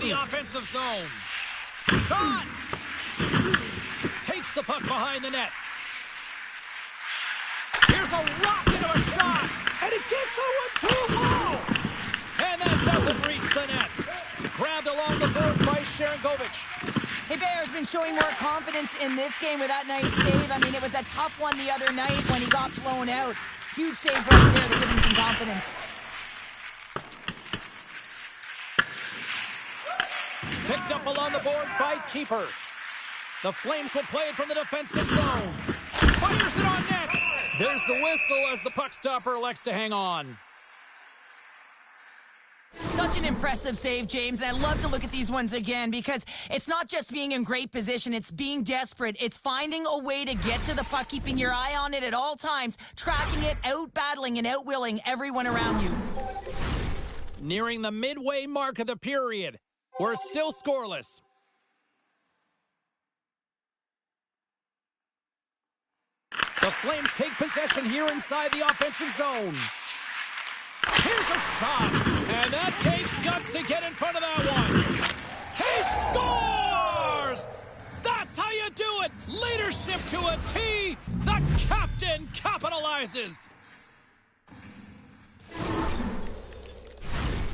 the offensive zone. Shot! Takes the puck behind the net. Here's a rocket of a shot, and it gets the 1-2 wall. And that doesn't reach the net. Grabbed along the board by Sharangovich. Hey, Bear's been showing more confidence in this game with that nice save. I mean, it was a tough one the other night when he got blown out. Huge save right there to give him some confidence. Picked up along the boards by Keeper. The Flames will play it from the defensive zone. Fires it on net. There's the whistle as the puck stopper elects to hang on. Such an impressive save, James, and I love to look at these ones again because it's not just being in great position, it's being desperate. It's finding a way to get to the puck, keeping your eye on it at all times, tracking it, out-battling and out-willing everyone around you. Nearing the midway mark of the period. We're still scoreless. The Flames take possession here inside the offensive zone. Here's a shot, and that takes guts to get in front of that one. He scores! That's how you do it! Leadership to a T! The captain capitalizes!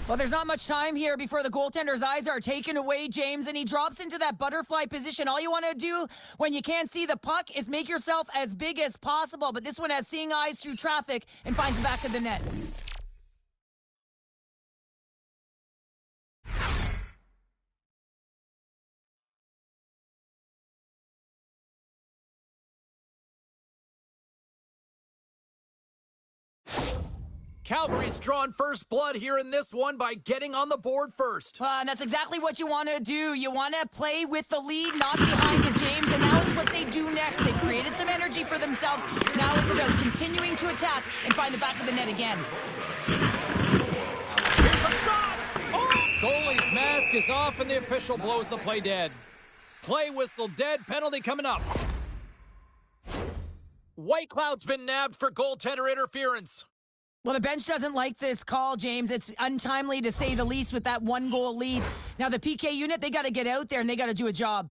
Well, there's not much time here before the goaltender's eyes are taken away, James, and he drops into that butterfly position. All you want to do when you can't see the puck is make yourself as big as possible, but this one has seeing eyes through traffic and finds the back of the net. Calgary's drawn first blood here in this one by getting on the board first. And that's exactly what you want to do. You want to play with the lead, not behind it, James, and now it's what they do next. They've created some energy for themselves. Now it's about continuing to attack and find the back of the net again. Here's a shot! Oh! Goalie's mask is off and the official blows the play dead. Play whistle dead, penalty coming up. White Cloud's been nabbed for goaltender interference. Well, the bench doesn't like this call, James. It's untimely to say the least with that 1-goal lead. Now, the PK unit, they got to get out there and they got to do a job.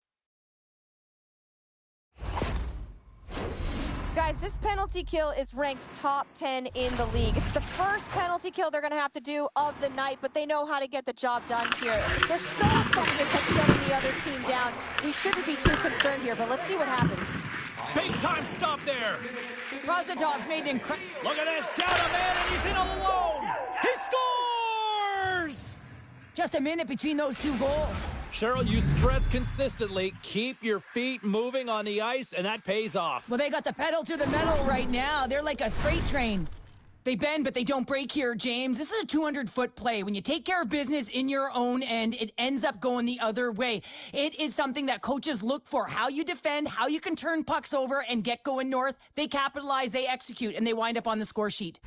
Guys, this penalty kill is ranked top 10 in the league. It's the first penalty kill they're going to have to do of the night, but they know how to get the job done here. They're so effective at shutting the other team down. We shouldn't be too concerned here, but let's see what happens. Big time stop there. Rosatov's made an incredible... Look at this, down a man, and he's in alone. He scores! Just a minute between those two goals. Cheryl, you stress consistently, keep your feet moving on the ice, and that pays off. Well, they got the pedal to the metal right now. They're like a freight train. They bend, but they don't break here, James. This is a 200-foot play. When you take care of business in your own end, it ends up going the other way. It is something that coaches look for. How you defend, how you can turn pucks over and get going north. They capitalize, they execute, and they wind up on the score sheet.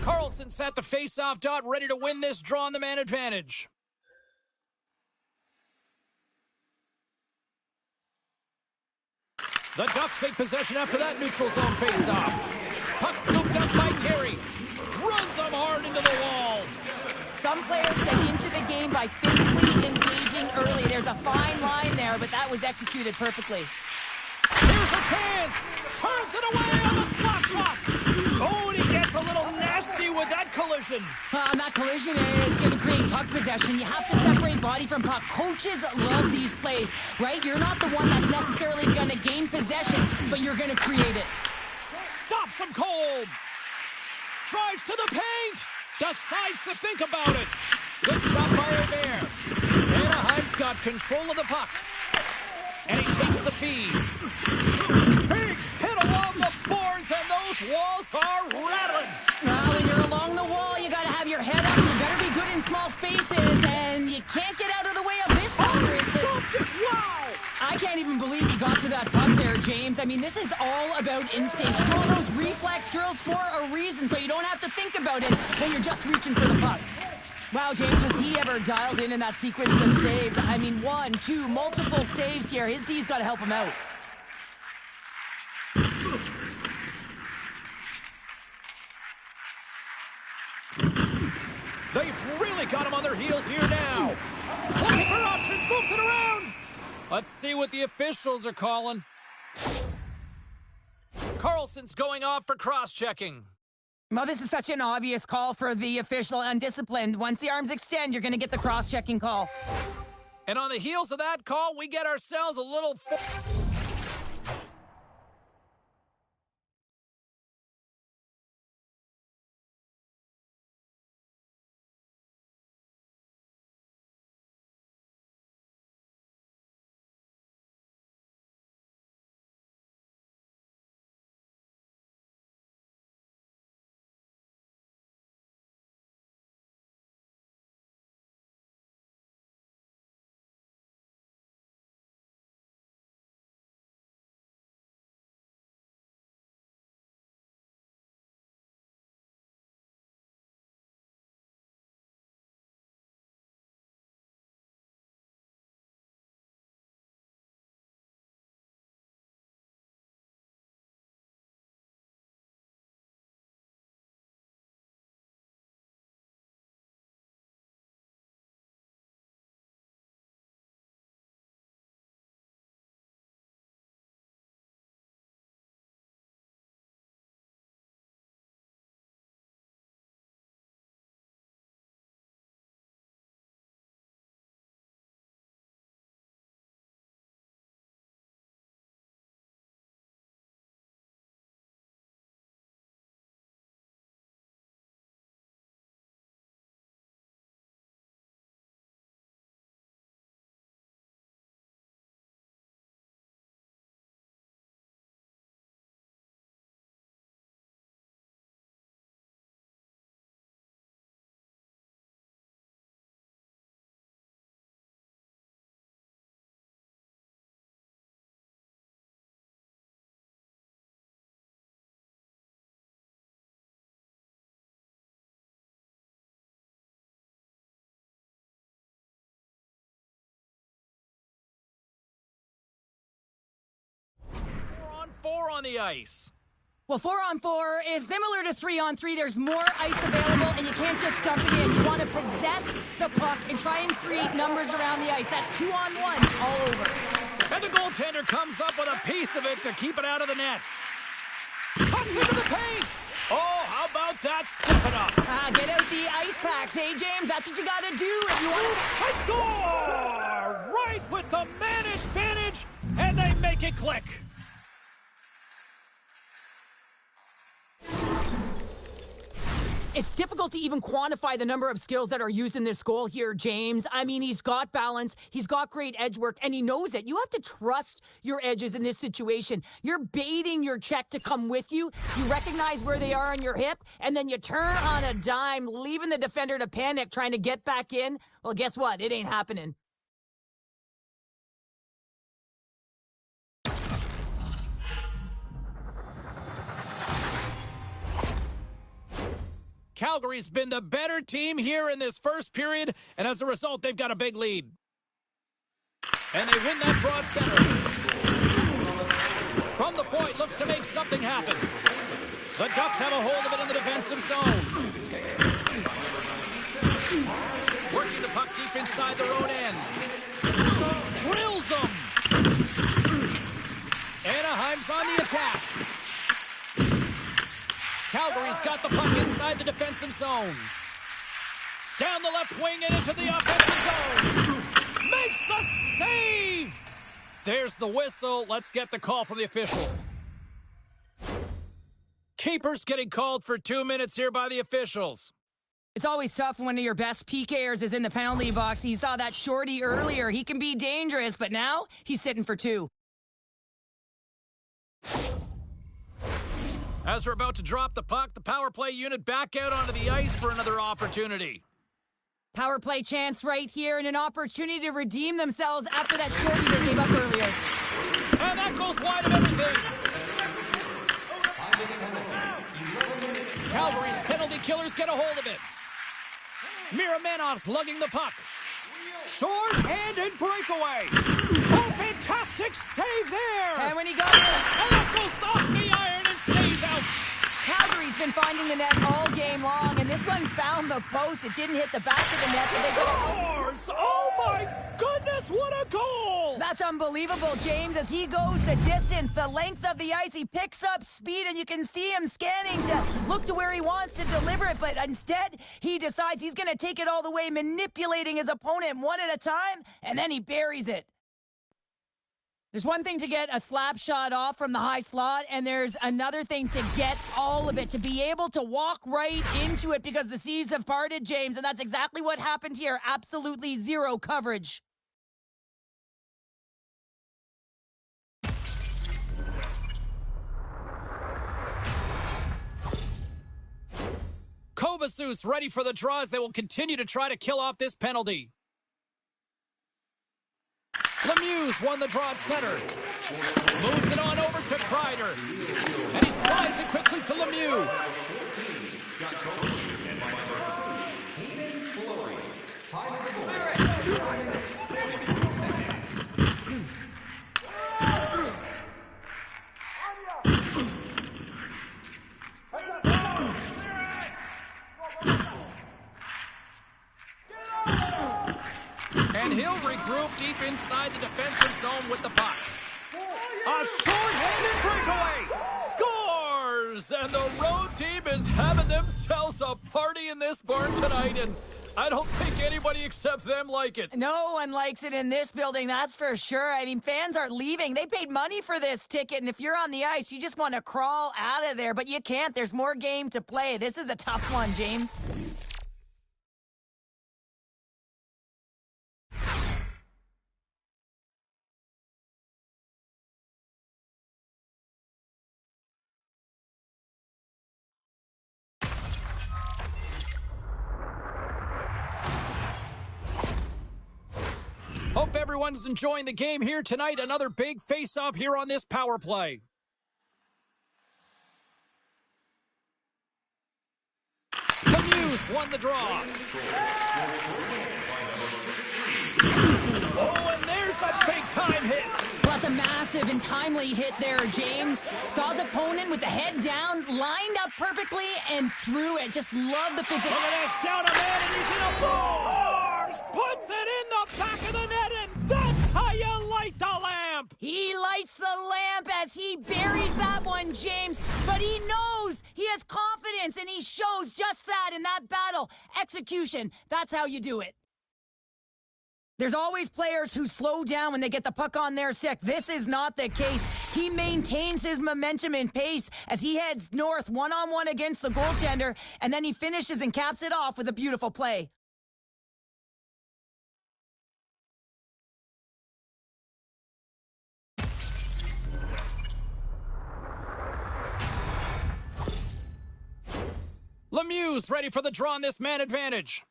Carlson's at the face-off dot, ready to win this draw on the man advantage. The Ducks take possession after that neutral zone face-off. Puck scooped up by Terry. Runs them hard into the wall. Some players get into the game by physically engaging early. There's a fine line there, but that was executed perfectly. Here's a chance. Turns it away on the slap shot. Oh, and he gets a little nasty with that collision. And that collision is going to create puck possession. You have to separate body from puck. Coaches love these plays, right? You're not the one that's necessarily going to gain possession, but you're going to create it. Stops him cold. Drives to the paint. Decides to think about it. Good stop by Hebert. Anaheim's got control of the puck. And he takes the feed. Big hit along the boards, and those walls are rattling. Well, when you're along the wall, you got to have your head up. You better be good in small spaces, and you can't get out of the way of this puck. Wow! I can't even believe you got to that puck there, James. I mean, this is all about instinct. You call those reflex drills for a reason, so you don't have to think about it when you're just reaching for the puck. Wow, James, was he ever dialed in that sequence of saves? I mean, 1, 2, multiple saves here. His D's got to help him out. they've really got them on their heels here now. Looking for options, moves it around. Let's see what the officials are calling. Carlson's going off for cross-checking. Well, this is such an obvious call for the official undisciplined. Once the arms extend, you're going to get the cross-checking call. And on the heels of that call, we get ourselves a little... Four on the ice. Well, 4-on-4 is similar to 3-on-3. There's more ice available, and you can't just dump it in. You want to possess the puck and try and create numbers around the ice. That's 2-on-1 all over. And the goaltender comes up with a piece of it to keep it out of the net. Cuts into the paint. Oh, how about that? Step it up. Get out the ice packs. Hey, James, that's what you got to do if you want to... Score! Right with the man advantage, and they make it click. It's difficult to even quantify the number of skills that are used in this goal here, James. I mean, he's got balance, he's got great edge work, and he knows it. You have to trust your edges in this situation. You're baiting your check to come with you. You recognize where they are on your hip, and then you turn on a dime, leaving the defender to panic, trying to get back in. Well, guess what? It ain't happening. Calgary's been the better team here in this first period, and as a result, they've got a big lead. And they win that broad center. From the point, looks to make something happen. The Ducks have a hold of it in the defensive zone. Working the puck deep inside their own end. Drills them. Anaheim's on the attack. Calgary's got the puck inside the defensive zone. Down the left wing and into the offensive zone. Makes the save! There's the whistle. Let's get the call from the officials. Keeper's getting called for 2 minutes here by the officials. It's always tough when one of your best PKers is in the penalty box. He saw that shorty earlier. He can be dangerous, but now he's sitting for 2. As we're about to drop the puck, the power play unit back out onto the ice for another opportunity. Power play chance right here and an opportunity to redeem themselves after that shorty they gave up earlier. And that goes wide of everything. Calgary's penalty killers get a hold of it. Miramenov's lugging the puck. Short-handed breakaway. Oh, fantastic save there. And when he got it, and that goes off the iron and stays out. Calgary's been been finding the net all game long, and this one found the post. It didn't hit the back of the net, but they got Scores! Oh my goodness, what a goal! That's unbelievable, James, as he goes the distance, the length of the ice. He picks up speed, and you can see him scanning to look to where he wants to deliver it, but instead, he decides he's going to take it all the way, manipulating his opponent one at a time, and then he buries it. There's one thing to get a slap shot off from the high slot, and there's another thing to get all of it, to be able to walk right into it because the seas have parted, James, and that's exactly what happened here. Absolutely zero coverage. Kovacic ready for the draw as they will continue to try to kill off this penalty. Lemieux won the draw at center. Moves it on over to Kreider. And he slides it quickly to Lemieux. And he'll regroup deep inside the defensive zone with the puck. A short-handed breakaway! Scores! And the road team is having themselves a party in this barn tonight, and I don't think anybody except them like it. No one likes it in this building, that's for sure. I mean, fans are leaving. They paid money for this ticket, and if you're on the ice, you just want to crawl out of there, but you can't. There's more game to play. This is a tough one, James. Hope everyone's enjoying the game here tonight. Another big face-off here on this power play. Lemieux won the draw. Oh, and there's a big-time hit. Plus a massive and timely hit there, James. Saw his opponent with the head down, lined up perfectly, and threw it. Just love the physical. Look at this, down a man, and he's in a ball. Puts it in the back of the net, and that's how you light the lamp. He lights the lamp as he buries that one, James. But he knows he has confidence, and he shows just that in that battle. Execution, that's how you do it. There's always players who slow down when they get the puck on their stick. This is not the case. He maintains his momentum and pace as he heads north one-on-one against the goaltender, and then he finishes and caps it off with a beautiful play. Lemieux ready for the draw on this man advantage.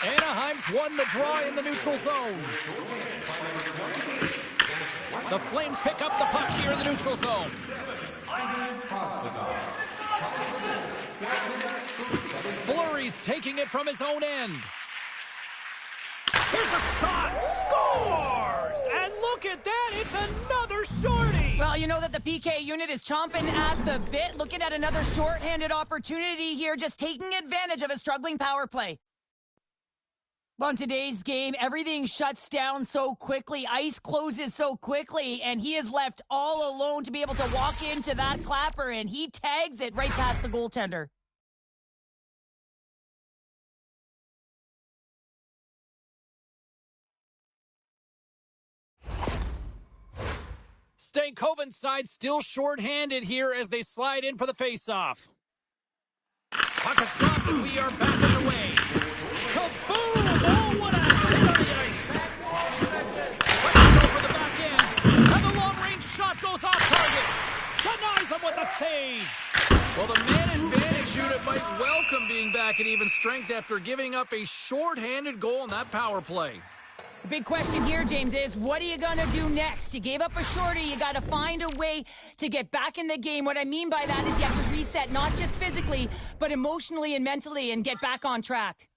Anaheim's won the draw in the neutral zone. The Flames pick up the puck here in the neutral zone. Fleury's taking it from his own end. Here's a shot! Scores! And look at that, it's another shorty! Well, you know that the PK unit is chomping at the bit, looking at another shorthanded opportunity here, just taking advantage of a struggling power play. Well, in today's game, everything shuts down so quickly, ice closes so quickly, and he is left all alone to be able to walk into that clapper, and he tags it right past the goaltender. Stankoven's side still short-handed here as they slide in for the face-off. Puck is dropped and we are back in the way. Kaboom! Oh, what a hit on the ice! Let's go for the back end. And the long-range shot goes off target. Denies him with the save. Well, the man advantage unit might welcome being back at even strength after giving up a short-handed goal in that power play. The big question here, James, is what are you going to do next? You gave up a shorty. You got to find a way to get back in the game. What I mean by that is you have to reset, not just physically, but emotionally and mentally, and get back on track.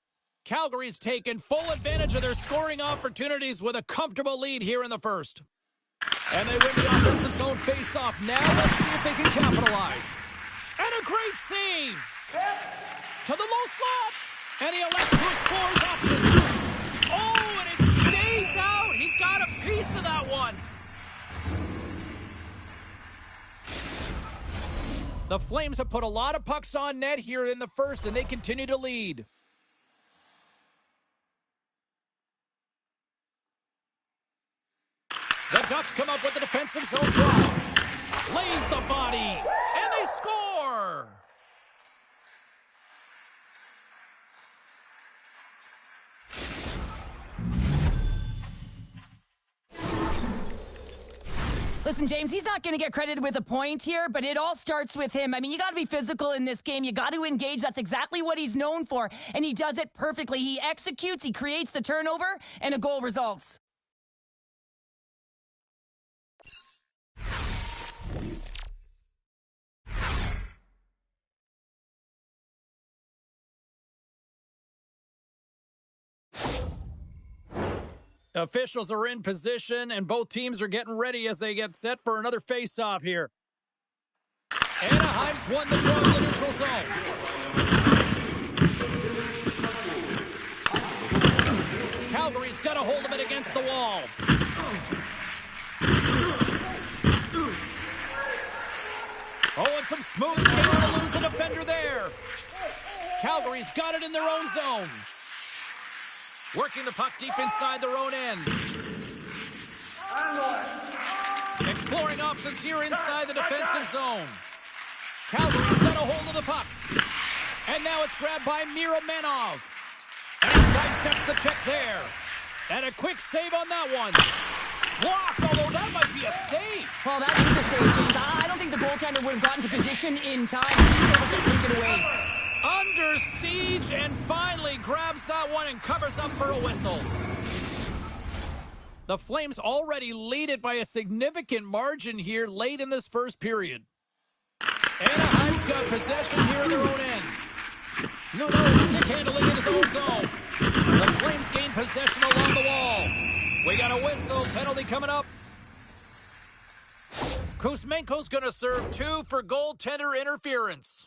Calgary's taken full advantage of their scoring opportunities with a comfortable lead here in the first. And they win the offensive zone face-off. Now let's see if they can capitalize. And a great save! To the low slot! And he elects to explore his options. Oh, and it stays out! He got a piece of that one! The Flames have put a lot of pucks on net here in the first, and they continue to lead. The Ducks come up with the defensive zone draw. Lays the body, and they score! Listen, James, he's not going to get credited with a point here, but it all starts with him. I mean, you got to be physical in this game. You got to engage. That's exactly what he's known for, and he does it perfectly. He executes, he creates the turnover, and a goal results. Officials are in position, and both teams are getting ready as they get set for another face-off here. Anaheim's won the draw in the neutral zone. Calgary's got a hold of it against the wall. Oh, and some smooth skating to lose the defender there. Calgary's got it in their own zone. Working the puck deep inside their own end. Exploring options here inside the defensive zone. Calgary's got a hold of the puck. And now it's grabbed by Miromanov. And he sidesteps the check there. And a quick save on that one. Blocked, although that might be a save. Well, that's just a save, James. I don't think the goaltender would have gotten to position in time. He's able to take it away. Under siege, and finally grabs that one and covers up for a whistle. The Flames already lead it by a significant margin here late in this first period. Anaheim's got possession here in their own end. Nuno stick handling in his own zone. The Flames gain possession along the wall. We got a whistle, penalty coming up. Kuzmenko's going to serve 2 for goaltender interference.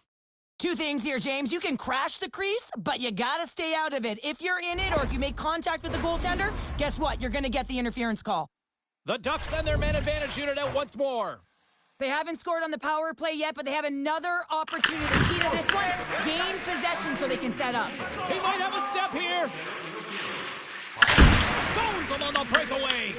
Two things here, James. You can crash the crease, but you gotta stay out of it. If you're in it or if you make contact with the goaltender, guess what? You're gonna get the interference call. The Ducks send their man advantage unit out once more. They haven't scored on the power play yet, but they have another opportunity. The key to this one, gain possession so they can set up. He might have a step here. Stones him on the breakaway.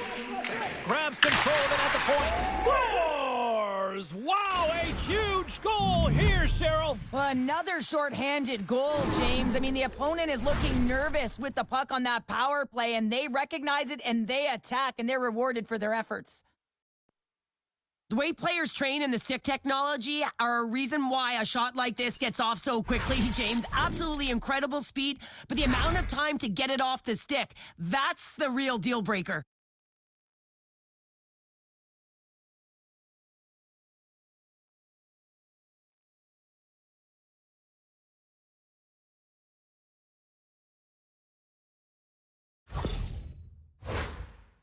Grabs control of it at the point. Scores! Wow, a huge goal here, Cheryl. Well, another shorthanded goal, James. I mean, the opponent is looking nervous with the puck on that power play, and they recognize it, and they attack, and they're rewarded for their efforts. The way players train in the stick technology are a reason why a shot like this gets off so quickly, James. Absolutely incredible speed, but the amount of time to get it off the stick, that's the real deal breaker.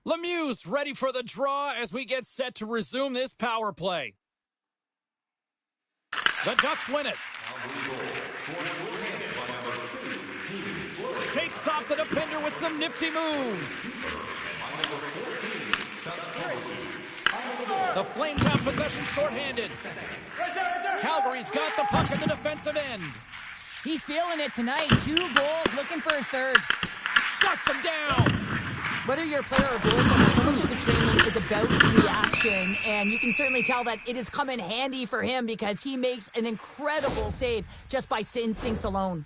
Lemieux's ready for the draw as we get set to resume this power play. The Ducks win it. Shakes off the defender with some nifty moves. The Flames have possession shorthanded. Calgary's got the puck in the defensive end. He's feeling it tonight. 2 goals, looking for his third. Shuts him down. Whether you're a player or a goaltender, so much of the training is about reaction, and you can certainly tell that it has come in handy for him because he makes an incredible save just by instincts alone.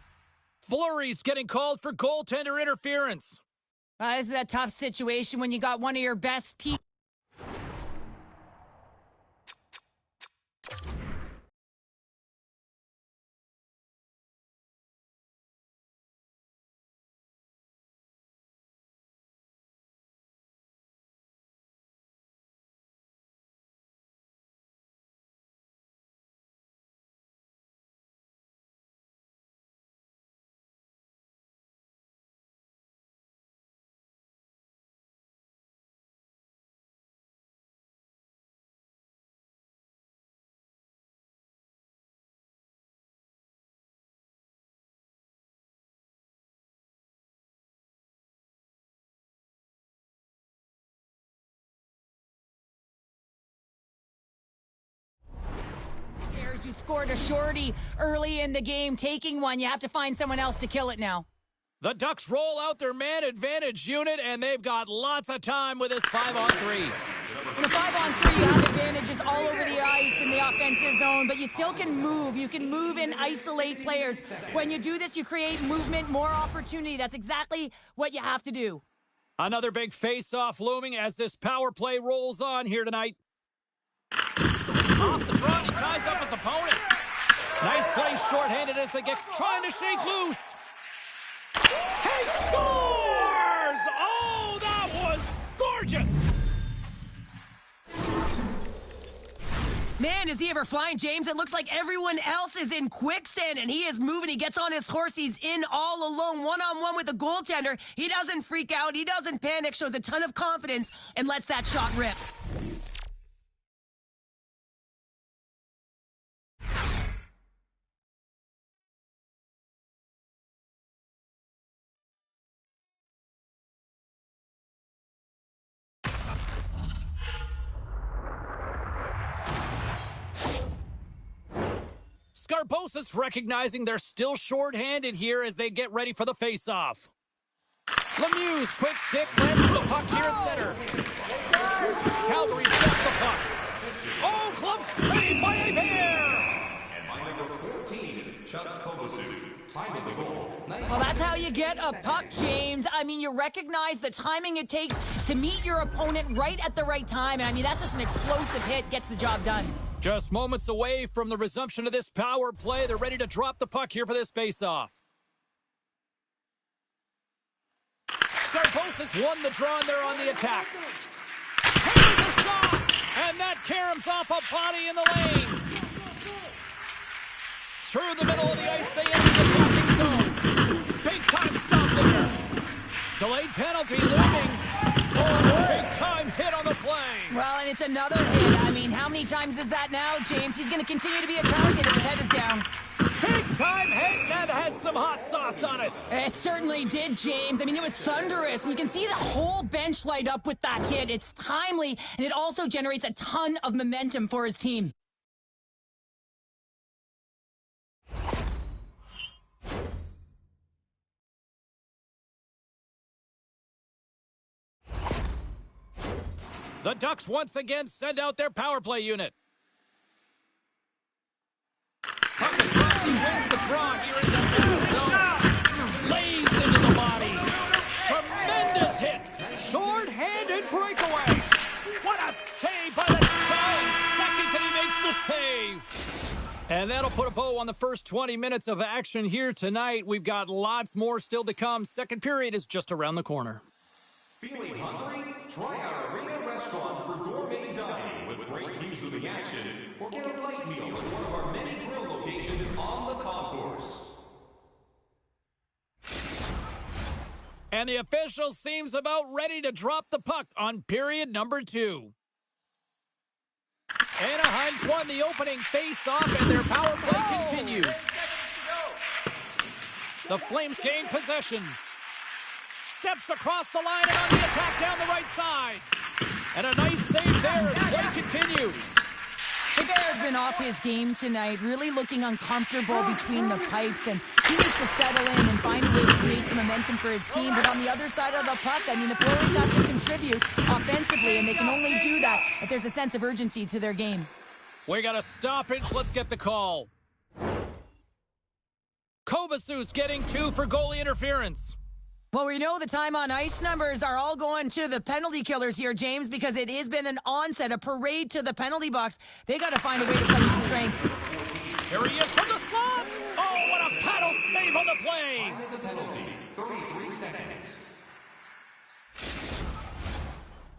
Fleury's getting called for goaltender interference. This is a tough situation when you got one of your best people. Bears, who scored a shorty early in the game, taking one. You have to find someone else to kill it now. The Ducks roll out their man advantage unit, and they've got lots of time with this 5-on-3. In a 5-on-3, you have advantages all over the ice in the offensive zone, but you still can move. You can move and isolate players. When you do this, you create movement, more opportunity. That's exactly what you have to do. Another big face-off looming as this power play rolls on here tonight. Off the draw, he ties up his opponent. Nice play shorthanded as they get trying to shake loose. He scores! Oh, that was gorgeous! Man, is he ever flying, James? It looks like everyone else is in quicksand, and he is moving. He gets on his horse. He's in all alone, one-on-one with the goaltender. He doesn't freak out. He doesn't panic, shows a ton of confidence, and lets that shot rip. Scarbosa's recognizing they're still short-handed here as they get ready for the face-off. Lemieux's quick stick lands the puck here at center. Calgary gets the puck. Oh, glove saved by Hebert! And by number 14, Chuck Kovasu. Time of the goal. Well, that's how you get a puck, James. I mean, you recognize the timing it takes to meet your opponent right at the right time. I mean, that's just an explosive hit, gets the job done. Just moments away from the resumption of this power play. They're ready to drop the puck here for this face-off. Scarbosa's won the draw and they're on the attack. Here's a shot! And that caroms off a body in the lane. Through the middle of the ice, they enter the attacking zone. Big time stop there. Delayed penalty looming. Oh, big time hit on the play. Well, and it's another hit. I mean, how many times is that now, James? He's going to continue to be a target if his head is down. Big time hit that had some hot sauce on it. It certainly did, James. I mean, it was thunderous. And you can see the whole bench light up with that hit. It's timely, and it also generates a ton of momentum for his team. The Ducks once again send out their power play unit. He wins the draw here in the middle zone. Lays into the body. Tremendous hit. Short-handed breakaway. What a save by the 12 seconds, and he makes the save. And that'll put a bow on the first 20 minutes of action here tonight. We've got lots more still to come. Second period is just around the corner. Feeling hungry? Try our arena restaurant for gourmet dining with great views of the action, or get a light meal at one of our many grill locations on the concourse. And the official seems about ready to drop the puck on period number 2. Anaheim's won the opening face-off, and their power play continues. The Flames gain possession. Steps across the line and on the attack down the right side. And a nice save there as play continues. Hebert's been off his game tonight, really looking uncomfortable between the pipes, and he needs to settle in and find a way to create some momentum for his team. But on the other side of the puck, I mean, the forwards have to contribute offensively, and they can only do that if there's a sense of urgency to their game. We got a stoppage. Let's get the call. Kovasu's getting 2 for goalie interference. Well, we know the time on ice numbers are all going to the penalty killers here, James, because it has been an onset, a parade to the penalty box. They got to find a way to play some strength. Here he is from the slot. Oh, what a paddle save on the play. The penalty, 33 seconds.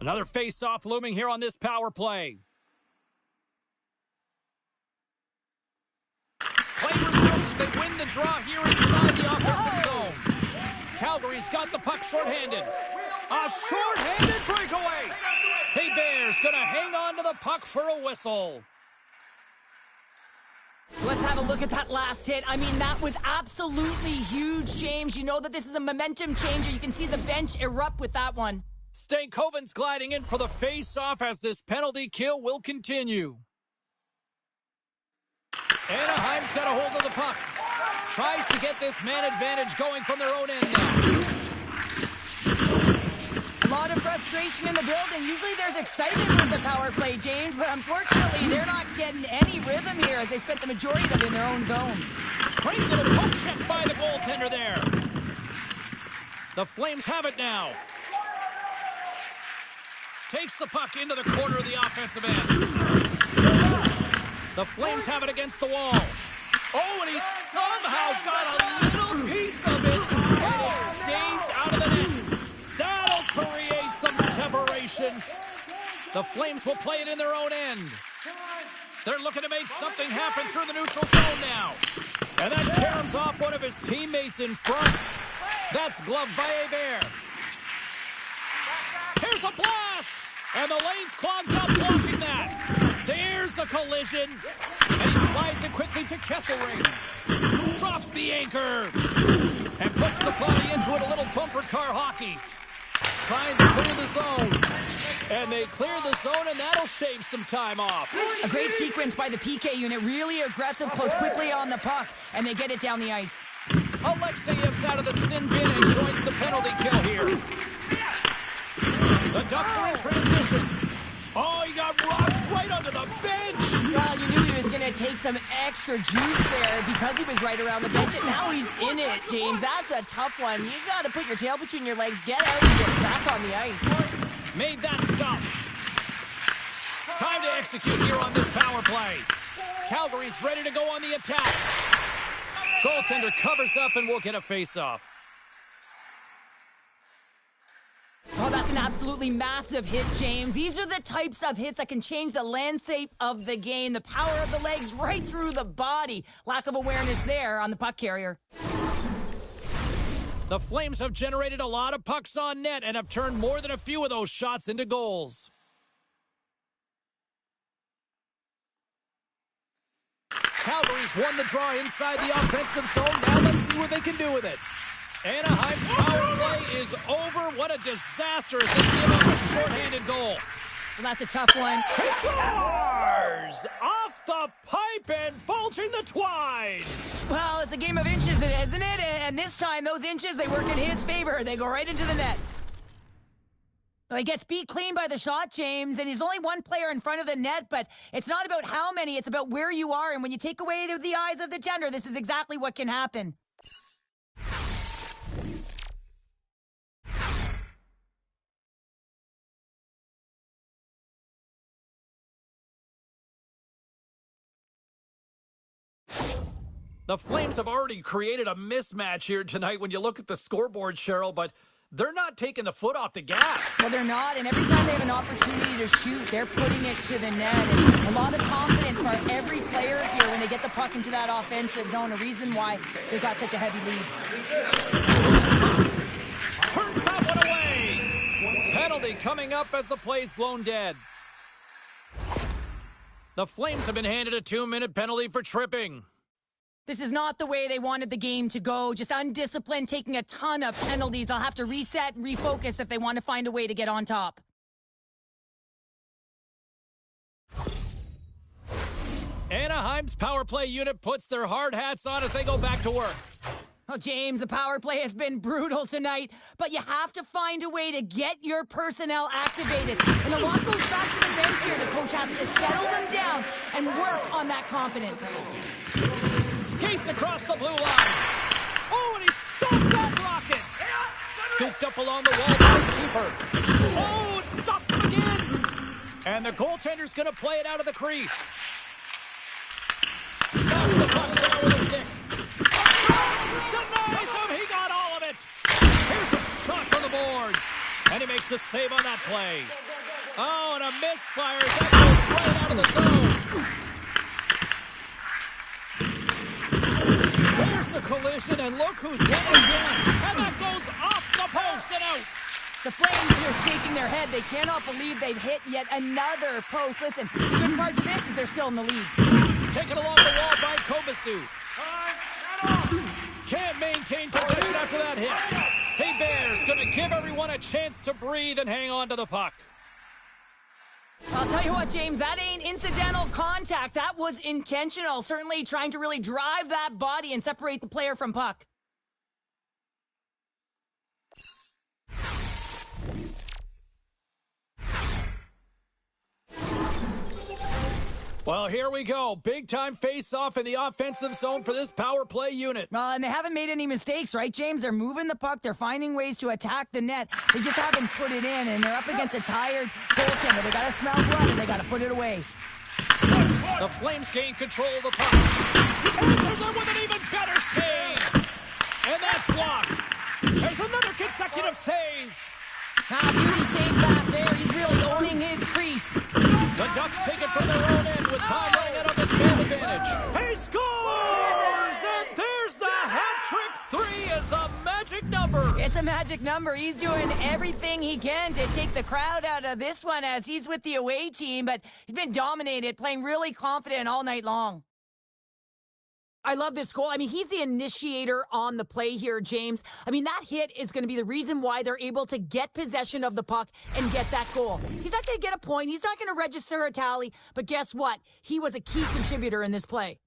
Another face-off looming here on this power play. Play resumes. They win the draw here inside the offensive zone. Calgary's got the puck shorthanded. A shorthanded breakaway. Hebert's going to hang on to the puck for a whistle. Let's have a look at that last hit. I mean, that was absolutely huge, James. You know that this is a momentum changer. You can see the bench erupt with that one. Stankoven's gliding in for the face-off as this penalty kill will continue. Anaheim's got a hold of the puck. Tries to get this man advantage going from their own end now. A lot of frustration in the building. Usually there's excitement with the power play, James, but unfortunately they're not getting any rhythm here as they spent the majority of it in their own zone. Nice little poke check by the goaltender there. The Flames have it now. Takes the puck into the corner of the offensive end. The Flames have it against the wall. Oh, and he somehow got a little piece of it, and it stays out of the net. That'll create some separation. The Flames will play it in their own end. They're looking to make something happen through the neutral zone now. And that caroms off one of his teammates in front. That's gloved by Hebert. Here's a blast! And the lane's clogged up blocking that. There's the collision. And he slides it quickly to Kesselring. Drops the anchor. And puts the body into it, a little bumper car hockey. Trying to clear the zone. And they clear the zone, and that'll shave some time off. A great sequence by the PK unit. Really aggressive, close quickly on the puck, and they get it down the ice. Alexeyev's out of the sin bin and joins the penalty kill here. The Ducks are in transition. Oh, he got rocked right under the bench. Well, you knew he was going to take some extra juice there because he was right around the bench, and now he's in it, James. That's a tough one. You got to put your tail between your legs, get out, and get back on the ice. Made that stop. Time to execute here on this power play. Calgary's ready to go on the attack. Goaltender covers up and we'll get a face-off. Oh, that's an absolutely massive hit, James. These are the types of hits that can change the landscape of the game. The power of the legs right through the body. Lack of awareness there on the puck carrier. The Flames have generated a lot of pucks on net and have turned more than a few of those shots into goals. Calgary's won the draw inside the offensive zone. Now let's see what they can do with it. Anaheim's power play is over. What a disaster as they give up a shorthanded goal. Well, that's a tough one. He scores! Off the pipe and bulging the twine. Well, it's a game of inches, isn't it? And this time, those inches, they work in his favor. They go right into the net. Well, he gets beat clean by the shot, James, and he's only one player in front of the net, but it's not about how many, it's about where you are. And when you take away the eyes of the tender, this is exactly what can happen. The Flames have already created a mismatch here tonight when you look at the scoreboard, Cheryl, but they're not taking the foot off the gas. Well, they're not, and every time they have an opportunity to shoot, they're putting it to the net. And a lot of confidence for every player here when they get the puck into that offensive zone, a reason why they've got such a heavy lead. Turns that one away. Penalty coming up as the play's blown dead. The Flames have been handed a 2-minute penalty for tripping. This is not the way they wanted the game to go. Just undisciplined, taking a ton of penalties. They'll have to reset and refocus if they want to find a way to get on top. Anaheim's power play unit puts their hard hats on as they go back to work. Well, James, the power play has been brutal tonight, but you have to find a way to get your personnel activated. And a lot goes back to the bench here. The coach has to settle them down and work on that confidence. Skates across the blue line. Oh, and he stopped that rocket. Scooped up along the wall by the keeper. Oh, it stops him again. And the goaltender's going to play it out of the crease. Stops the puck down with a stick. Denies him. He got all of it. Here's a shot from the boards. And he makes the save on that play. Oh, and a misfire. That goes right out of the zone. There's the collision, and look who's winning again. And that goes off the post and out. The Flames are shaking their head. They cannot believe they've hit yet another post. Listen, the good part of this is they're still in the lead. Taken along the wall by Kobasu. Can't maintain possession after that hit. Hebert's going to give everyone a chance to breathe and hang on to the puck. I'll tell you what, James, that ain't incidental contact. That was intentional. Certainly trying to really drive that body and separate the player from puck. Well, here we go. Big-time face-off in the offensive zone for this power play unit. Well, and they haven't made any mistakes, right, James? They're moving the puck. They're finding ways to attack the net. They just haven't put it in, and they're up against a tired goaltender. They got to smell blood, and they got to put it away. The Flames gain control of the puck. Answers it with an even better save. And that's blocked. There's another consecutive save. Beauty save back there. He's really owning his crease. The Ducks take it from their own end with time running out of this man advantage. He scores! And there's the hat-trick 3 as the magic number. It's a magic number. He's doing everything he can to take the crowd out of this one as he's with the away team, but he's been dominated, playing really confident all night long. I love this goal. I mean, he's the initiator on the play here, James. I mean, that hit is going to be the reason why they're able to get possession of the puck and get that goal. He's not going to get a point. He's not going to register a tally. But guess what? He was a key contributor in this play.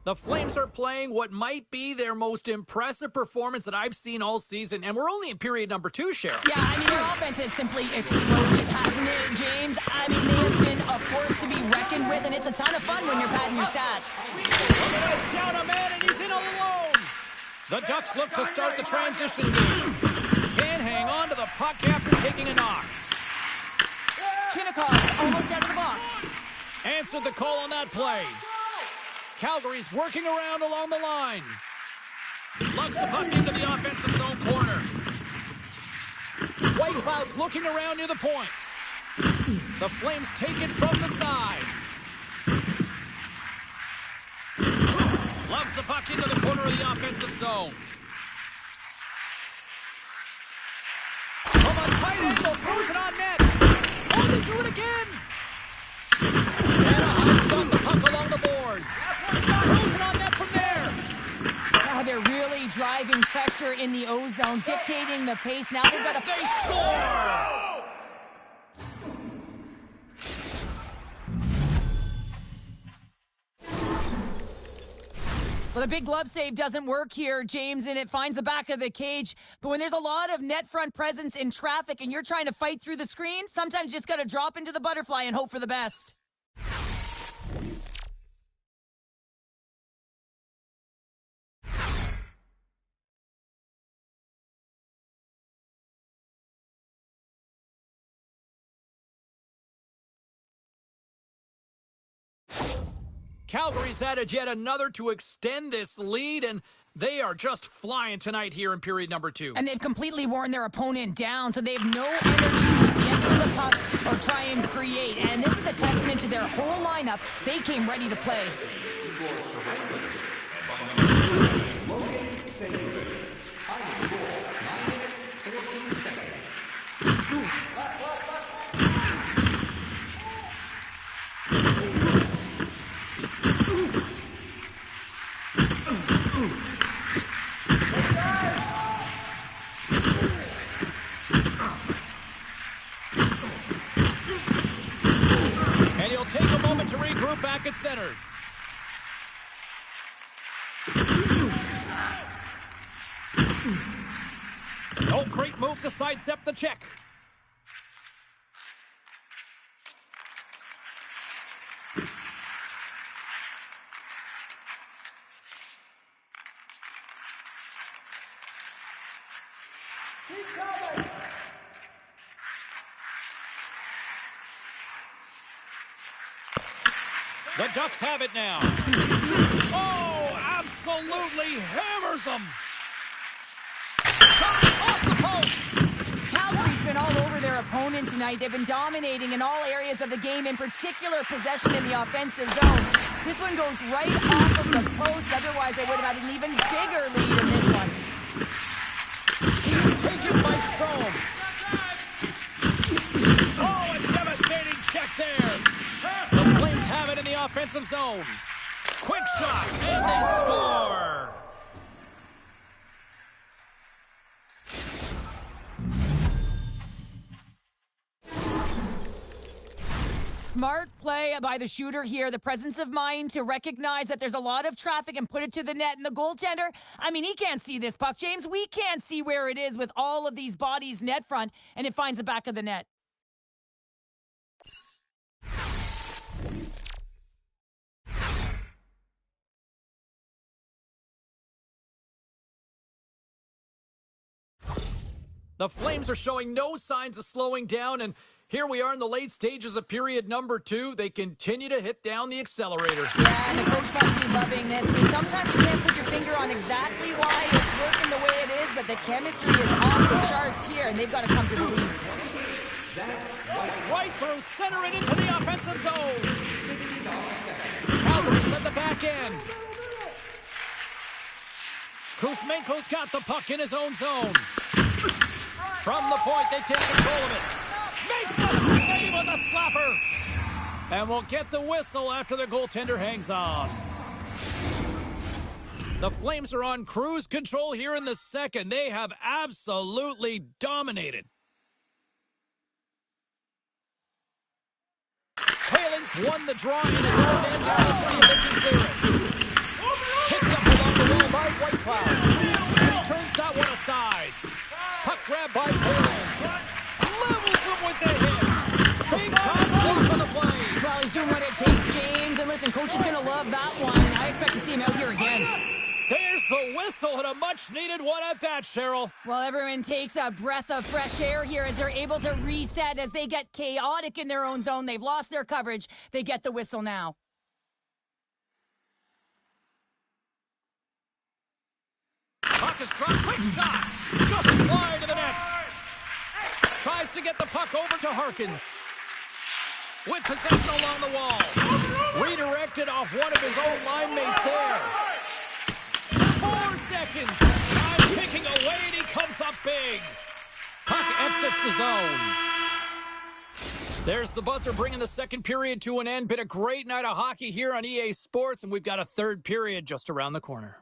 The Flames are playing what might be their most impressive performance that I've seen all season, and we're only in period number 2, Cheryl. Yeah, I mean, their offense has simply exploded, hasn't it, James? I mean, they have been a force to be reckoned with, and it's a ton of fun when you're padding your stats. Look at this, down a man, and he's in alone. The Ducks look to start the transition game. Can't hang on to the puck after taking a knock. Chinnikov almost out of the box. Answered the call on that play. Calgary's working around along the line. Lugs the puck into the offensive zone corner. White Cloud's looking around near the point. The Flames take it from the side. Lugs the puck into the corner of the offensive zone. From a tight angle, throws it on net. Oh, they do it again. Anaheim's got the puck along the boards. Throws it on net from there. Now they're really driving pressure in the O-zone, dictating the pace. Now they've got to... They score! Well, the big glove save doesn't work here, James, and it finds the back of the cage. But when there's a lot of net front presence in traffic and you're trying to fight through the screen, sometimes you just got to drop into the butterfly and hope for the best. Calgary's added yet another to extend this lead, and they are just flying tonight here in period number 2. And they've completely worn their opponent down, so they have no energy to get to the puck or try and create. And this is a testament to their whole lineup. They came ready to play. And he'll take a moment to regroup back at center. Oh, great move to sidestep the check. The Ducks have it now. Oh, absolutely hammers them. Shot off the post. Calgary's been all over their opponent tonight. They've been dominating in all areas of the game, in particular possession in the offensive zone. This one goes right off of the post. Otherwise, they would have had an even bigger lead in this one. Taken by Strome. Oh, a devastating check there. The Flames have it in the offensive zone. Quick shot, and they score. smart play by the shooter here. The presence of mind to recognize that there's a lot of traffic and put it to the net. And the goaltender, I mean, he can't see this puck, James. We can't see where it is with all of these bodies net front, and it finds the back of the net. The Flames are showing no signs of slowing down, and here we are in the late stages of period number 2. They continue to hit down the accelerator. Yeah, and the coach must be loving this. I mean, sometimes you can't put your finger on exactly why it's working the way it is, but the chemistry is off the charts here, and they've got a comfortable lead. Right through center and into the offensive zone. Calgary's at the back end. Kuzmenko's got the puck in his own zone. From the point, they take control of it. Makes the save with a slapper. And we'll get the whistle after the goaltender hangs on. The Flames are on cruise control here in the second. They have absolutely dominated. Whalen's won the draw in his own end. Now let's see if they can clear it. Picked up along the wall by Whitecloud. And he turns that one aside. Puck grab by Whalen. Levels him with the hit. Big time block on the play. Well, he's doing what it takes, James. And listen, coach is going to love that one. And I expect to see him out here again. There's the whistle and a much-needed one at that, Cheryl. Well, everyone takes a breath of fresh air here as they're able to reset as they get chaotic in their own zone. They've lost their coverage. They get the whistle now. Puck is dropped. Quick shot. Just wide of the net. Tries to get the puck over to Harkins. With possession along the wall. Redirected off one of his own line mates there. 4 seconds. Time ticking away, and he comes up big. Puck exits the zone. There's the buzzer bringing the second period to an end. Been a great night of hockey here on EA Sports, and we've got a third period just around the corner.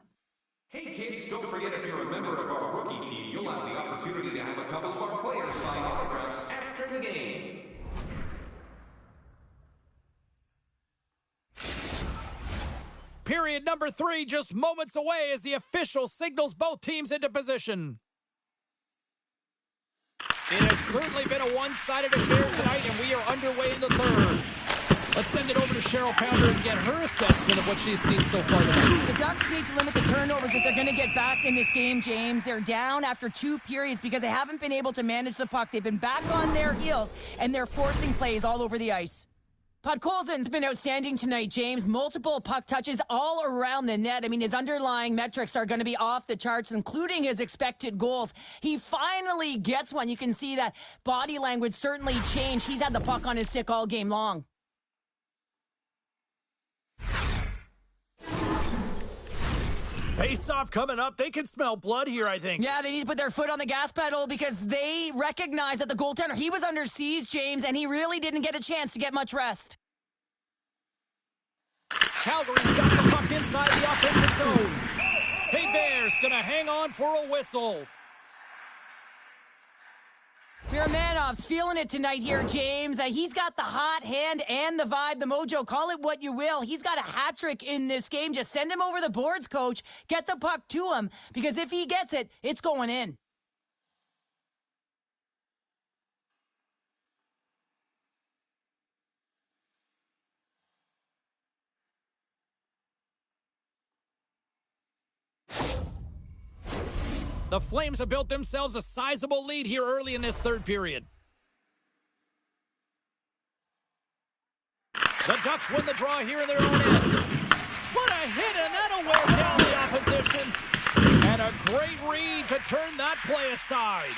Hey kids, don't forget if you're a member of our rookie team, you'll have the opportunity to have a couple of our players sign autographs after the game. Period number 3 just moments away as the official signals both teams into position. It has certainly been a one-sided affair tonight, and we are underway in the third. Let's send it over to Cheryl Pounder and get her assessment of what she's seen so far tonight. The Ducks need to limit the turnovers if they're going to get back in this game, James. They're down after 2 periods because they haven't been able to manage the puck. They've been back on their heels, and they're forcing plays all over the ice. Podkolzin's been outstanding tonight, James. Multiple puck touches all around the net. I mean, his underlying metrics are going to be off the charts, including his expected goals. He finally gets one. You can see that body language certainly changed. He's had the puck on his stick all game long. Face-off coming up. They can smell blood here, I think. Yeah, they need to put their foot on the gas pedal because they recognize that the goaltender, he was under siege, James, and he really didn't get a chance to get much rest. Calgary's got the puck inside the offensive zone. Hey, Bears gonna hang on for a whistle. Viramanov's feeling it tonight here, James. He's got the hot hand and the vibe, the mojo. Call it what you will. He's got a hat trick in this game. Just send him over the boards, coach. Get the puck to him, because if he gets it, it's going in. The Flames have built themselves a sizable lead here early in this third period. The Ducks win the draw here in their own end. What a hit, and that'll wear down the opposition. And a great read to turn that play aside.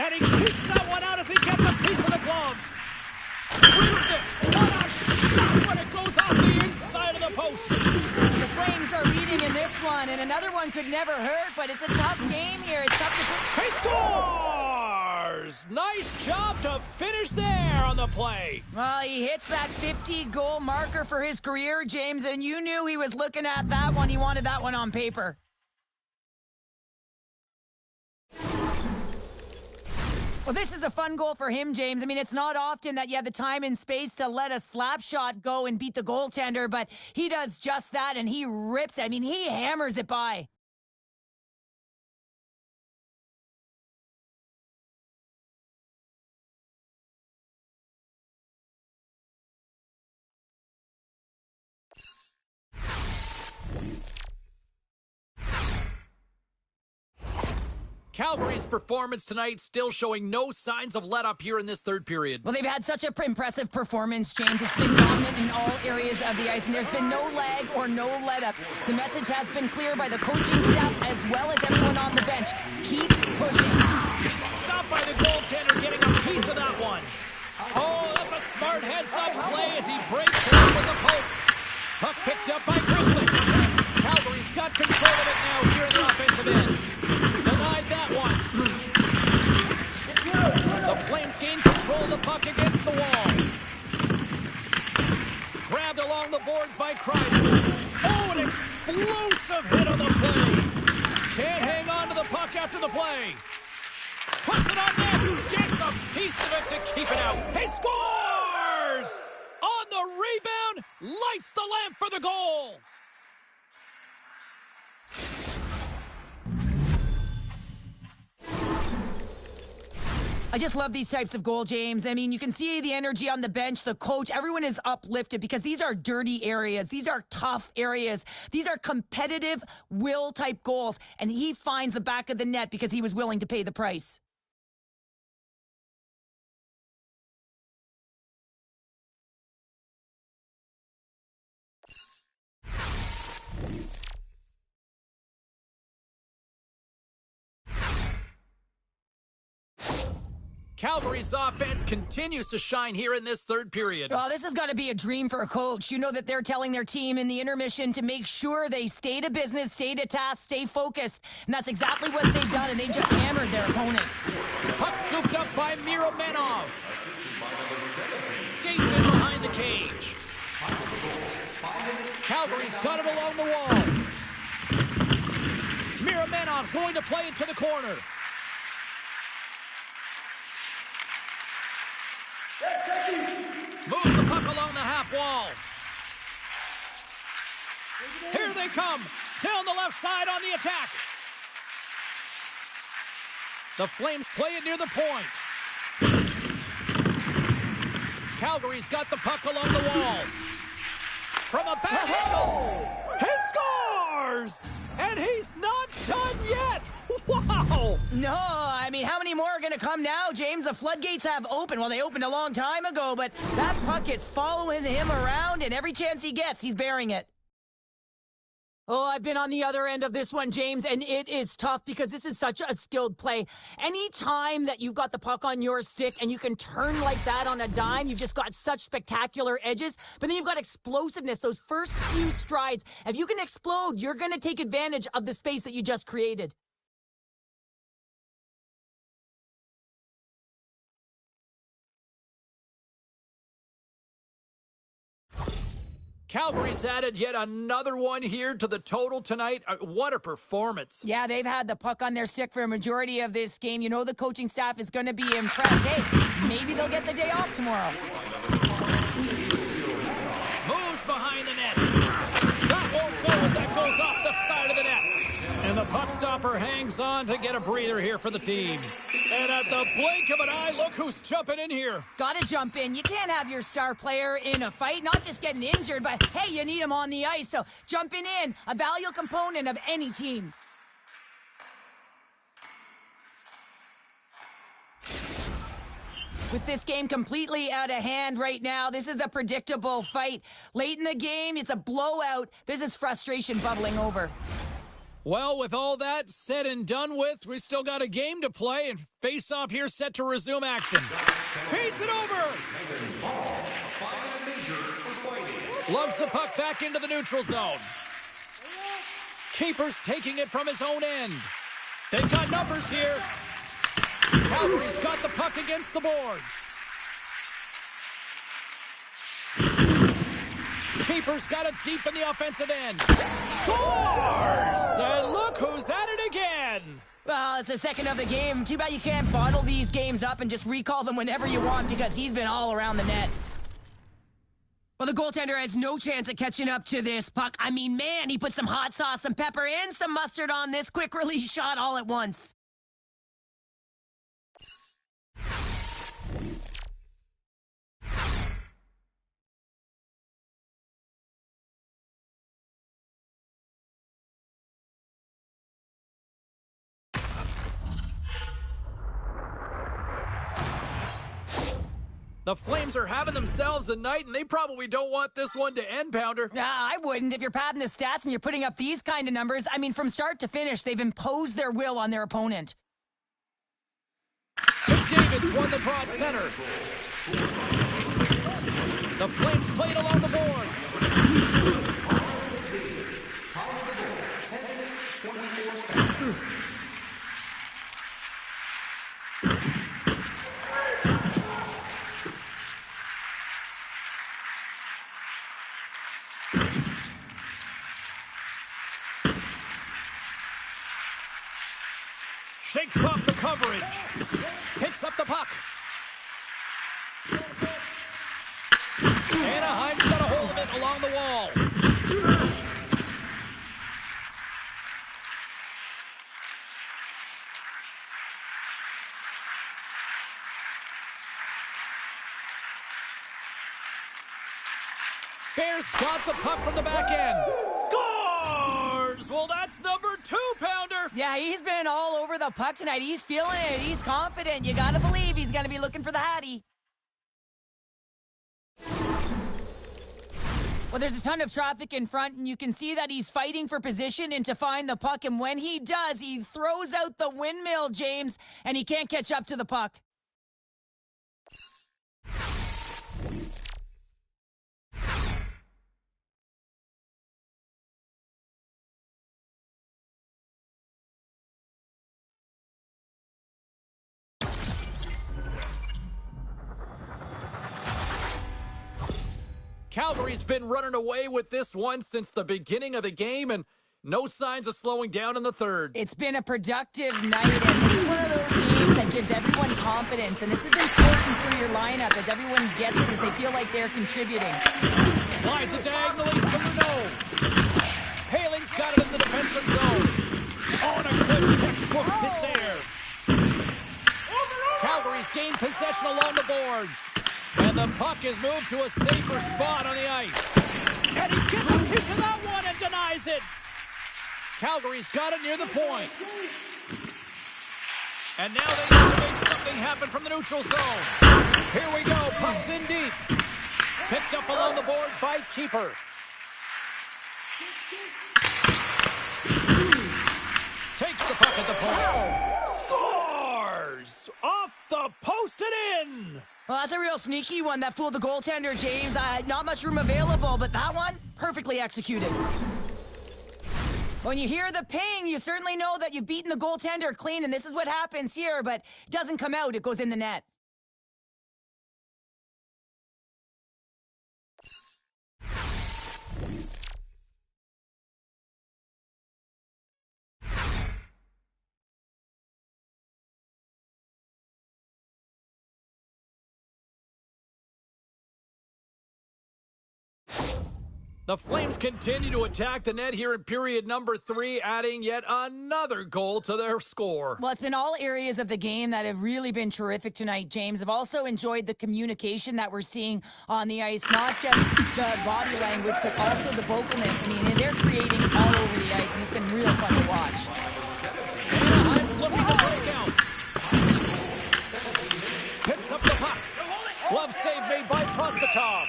And he keeps that one out as he gets a piece of the glove. Roots it. What a shot when it goes off the inside of the post. The Flames are leading in this one, and another one could never hurt, but it's a tough game here. It's tough to... He scores! Nice job to finish there on the play. Well, he hits that 50-goal marker for his career, James, and you knew he was looking at that one. He wanted that one on paper. Well, Well, this is a fun goal for him, James. I mean, it's not often that you have the time and space to let a slap shot go and beat the goaltender, but he does just that, and he rips it. I mean, he hammers it by. Calgary's performance tonight still showing no signs of let up here in this third period. Well, they've had such an impressive performance, James. It's been dominant in all areas of the ice, and there's been no lag or no let up. The message has been clear by the coaching staff as well as everyone on the bench. Keep pushing. Stopped by the goaltender, getting a piece of that one. Oh, that's a smart heads-up play as he breaks through with the poke. Puck picked up by Grizzly. Calgary's got control of it now here in the offensive end. Denied that one. The Flames gain control of the puck against the wall. Grabbed along the boards by Kreider. Oh, an explosive hit on the play. Can't hang on to the puck after the play. Puts it on net. Gets a piece of it to keep it out. He scores! On the rebound, lights the lamp for the goal. I just love these types of goal, James. I mean, you can see the energy on the bench, the coach, everyone is uplifted because these are dirty areas. These are tough areas. These are competitive will-type goals, and he finds the back of the net because he was willing to pay the price. Calgary's offense continues to shine here in this third period. Well, this has got to be a dream for a coach. You know that they're telling their team in the intermission to make sure they stay to business, stay to task, stay focused. And that's exactly what they've done, and they just hammered their opponent. Puck scooped up by Miromenov. Skates in behind the cage. Calgary's got it along the wall. Miromenov's going to play it to the corner. Moves the puck along the half wall. Here they come. Down the left side on the attack. The Flames play it near the point. Calgary's got the puck along the wall. From a back angle. He scores! And he's not done yet. Wow! No, I mean, how many more are going to come now, James? The floodgates have opened. Well, they opened a long time ago, but that puck is following him around, and every chance he gets, he's bearing it. Oh, I've been on the other end of this one, James, and it is tough because this is such a skilled play. Any time that you've got the puck on your stick and you can turn like that on a dime, you've just got such spectacular edges, but then you've got explosiveness, those first few strides. If you can explode, you're going to take advantage of the space that you just created. Calgary's added yet another one here to the total tonight. What a performance. Yeah, they've had the puck on their stick for a majority of this game. You know the coaching staff is going to be impressed. Hey, maybe they'll get the day off tomorrow. Moves behind the net. That won't go as that goes off the side of the net. And the puck stopper hangs on to get a breather here for the team. And at the blink of an eye, look who's jumping in here. Got to jump in. You can't have your star player in a fight, not just getting injured, but hey, you need him on the ice. So jumping in, a valuable component of any team. With this game completely out of hand right now, this is a predictable fight. Late in the game, it's a blowout. This is frustration bubbling over. Well, with all that said and done with, we still got a game to play, and face-off here set to resume action. Feeds it over! Lugs the puck back into the neutral zone. Keeper's taking it from his own end. They've got numbers here. Calgary's got the puck against the boards. Keeper's got it deep in the offensive end. Scores! And look who's at it again. Well, it's the second of the game. Too bad you can't bottle these games up and just recall them whenever you want because he's been all around the net. Well, the goaltender has no chance at catching up to this puck. I mean, man, he put some hot sauce, some pepper, and some mustard on this quick release shot all at once. The Flames are having themselves a night, and they probably don't want this one to end, Pounder. I wouldn't. If you're padding the stats and you're putting up these kind of numbers, I mean, from start to finish, they've imposed their will on their opponent. McDavid's won the draw at center. The Flames played along the boards. Shakes off the coverage. Picks up the puck. Anaheim's got a hold of it along the wall. Bears got the puck from the back end. Scores! Well, that's number 2, Pounder. Yeah, he's been all over the puck tonight. He's feeling it. He's confident. You gotta believe he's gonna be looking for the Hattie. Well, there's a ton of traffic in front, and you can see that he's fighting for position and to find the puck. And when he does, he throws out the windmill, James, and he can't catch up to the puck. Calgary's been running away with this one since the beginning of the game, and no signs of slowing down in the third. It's been a productive night, and this is one of those games that gives everyone confidence, and this is important for your lineup as everyone gets it as they feel like they're contributing. Slides it diagonally to Renault. Paling's got it in the defensive zone. Oh, and a good textbook hit there. Calgary's gained possession along the boards. And the puck is moved to a safer spot on the ice. And he gets a piece of that one and denies it. Calgary's got it near the point. And now they need to make something happen from the neutral zone. Here we go. Puck's in deep. Picked up along the boards by Keeper. Takes the puck at the point. Scores! Off the post and in! Well, that's a real sneaky one that fooled the goaltender, James. Not much room available, but that one, perfectly executed. When you hear the ping, you certainly know that you've beaten the goaltender clean, and this is what happens here, but it doesn't come out, it goes in the net. The Flames continue to attack the net here in period number 3, adding yet another goal to their score. Well, it's been all areas of the game that have really been terrific tonight, James. I've also enjoyed the communication that we're seeing on the ice, not just the body language, but also the vocalness. I mean, they're creating all over the ice, and it's been real fun to watch. Anaheim's looking to break out. Picks up the puck. Glove save made by Proskotov.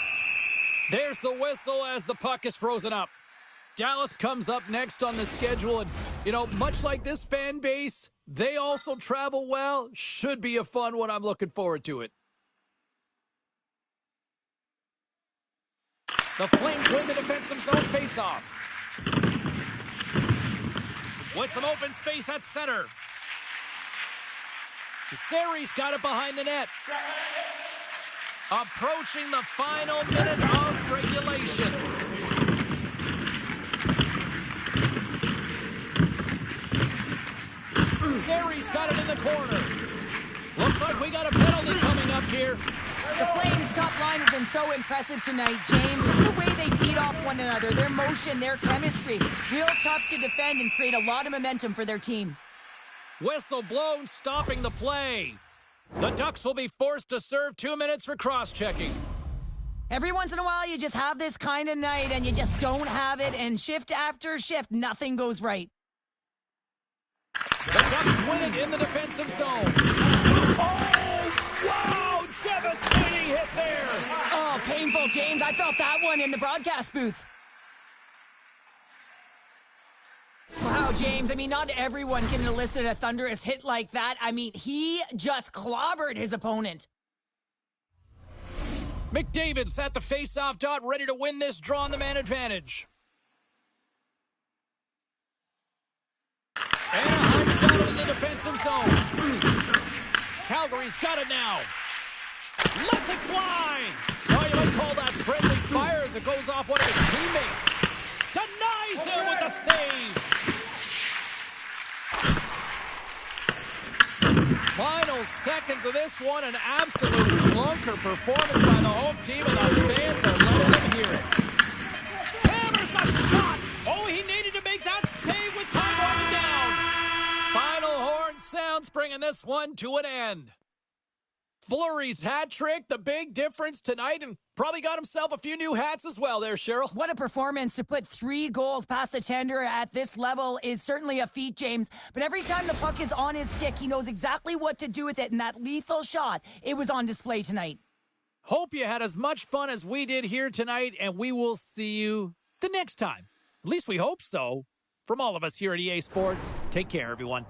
There's the whistle as the puck is frozen up. Dallas comes up next on the schedule, and, much like this fan base, they also travel well. Should be a fun one. I'm looking forward to it. The Flames win the defensive zone faceoff. With some open space at center. Zeri's got it behind the net. Approaching the final minute of regulation. Zeri's got it in the corner. Looks like we got a penalty coming up here. The Flames' top line has been so impressive tonight, James. Just the way they feed off one another, their motion, their chemistry. Real tough to defend and create a lot of momentum for their team. Whistle blown, stopping the play. The Ducks will be forced to serve 2 minutes for cross-checking. Every once in a while, you just have this kind of night and you just don't have it, and shift after shift, nothing goes right. The Ducks win it in the defensive zone. Oh, wow! Devastating hit there! Oh, painful, James. I felt that one in the broadcast booth. Wow, James. I mean, not everyone can elicit a thunderous hit like that. I mean, he just clobbered his opponent. McDavid's at the face-off dot, ready to win this draw on the man advantage. Anaheim's got it in the defensive zone. Calgary's got it now. Lets it fly. Oh, you might call that friendly fire as it goes off one of his teammates. Denies him with the save. Final seconds of this one, an absolute clunker performance by the home team, and the fans are letting them hear it. Hammers the shot! Oh, he needed to make that save with time running down. Final horn sounds, bringing this one to an end. Fleury's hat trick, the big difference tonight, and probably got himself a few new hats as well there, Cheryl. What a performance. To put 3 goals past the tender at this level is certainly a feat, James. But every time the puck is on his stick, he knows exactly what to do with it, and that lethal shot, it was on display tonight. Hope you had as much fun as we did here tonight, and we will see you the next time. At least we hope so. From all of us here at EA Sports, take care, everyone.